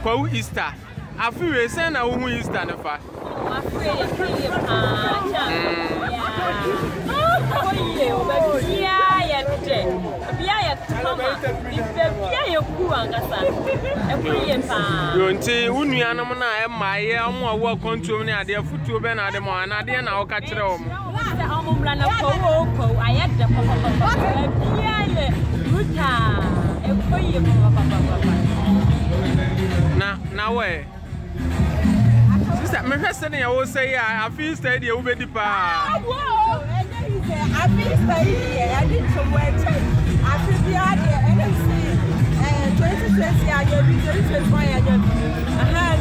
Kwahu Easter. I feel we say na who Easter na fa. Yonti unuanom na e maye omo awo kontuom ne ade futuo be na ade mo na ade na wo ka kire wo mo. Omumra na Kwahu ayade papa. Bia ye ruta e koye papa. Na we sister me hwese ne wo say I feel stay there wo be di pa. Wow, I feel stay here. I did some work. I feel be out there and see 2020 I get 2021 I get.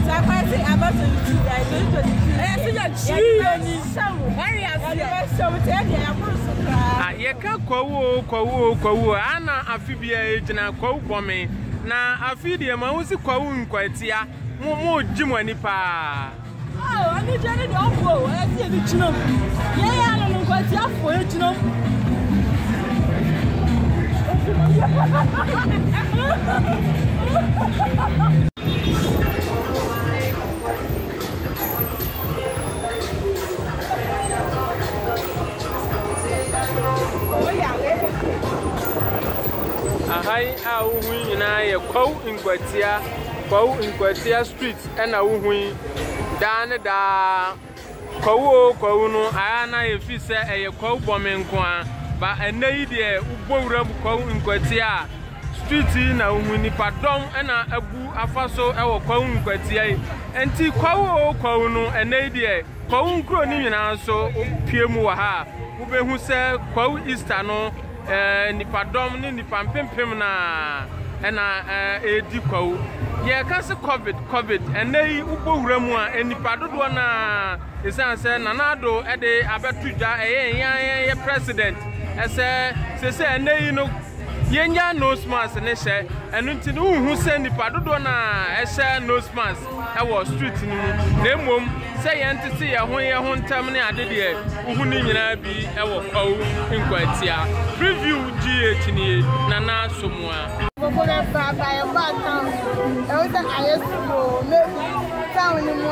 So I say about 2020. You can't Kwahu ana afibia ejina Kwahu bome na afidi ma wo si Kwahu Nkwatia mo jimwani pa. Oh, I need to go for I see the chinum. Yeah, I don't Nkwatia for you chinum. Ahai a uhu nyina ye Kwahu Nkwatia street na uhu dan da Kwahu no aya na ye fi se eye Kwahu bome nko a ba enai de ubowura bu Kwahu Nkwatia street na uhu ni padom na abu afaso ewo Kwahu Nkwatia enti Kwahu no enai de Kwahu nkro ni nyina so opiemu wa ha ubehu se Kwahu Easter no nipa dom ni nipa mpempem na edi Kwahu ye ka se covid enei ubowura mu a nipa dodo na esanse nanado ede abetudwa ye president ese se enei no yenya nose mask ne hye enu nti no hu se nipa dodo na ehye nose mask ewo street ni mu na emom se ye ntete ye ho ntam ne ade de uhu ni nyina bi ewo Kwahu Nkwatia PreViewGh ni na na somua Bokona baba ya bata e o ta ayesu me town ni mu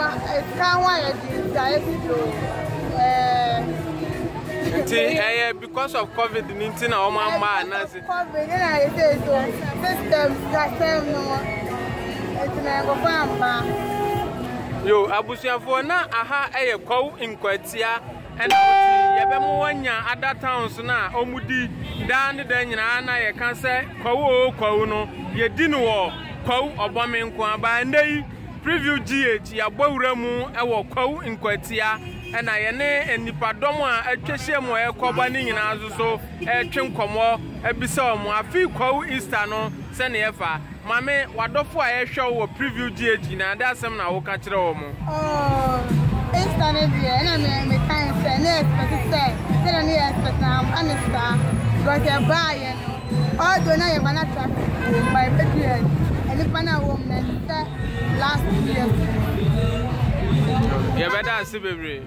kan wa ya di ayesu because of COVID, ninety na oma ma na se. COVID na ye say so system no. It's na go famba. Yo abusuafo na aha Kwahu Nkwatia and yebe mo wanya other towns na omudi dan dan nyina na ye kan se Kwahu no ye di no wo Kwahu obome nko aba nei PreViewGh ya gbawura mu ewo Kwahu Nkwatia na ye ne enipadom a atwehye mo ekoba ni nyina azuso etwe nkomo ebisa mo afi Kwahu Easter no se ne yefa mame wadofo a ye hwe wo PreViewGh na da asem na wo ka kire wo mo Easter ne dia na me kan se ne expect se na ne expect am anesta because e ba ye no all do na ye bana traffic by petrol and if na wo me last year ye better see bebre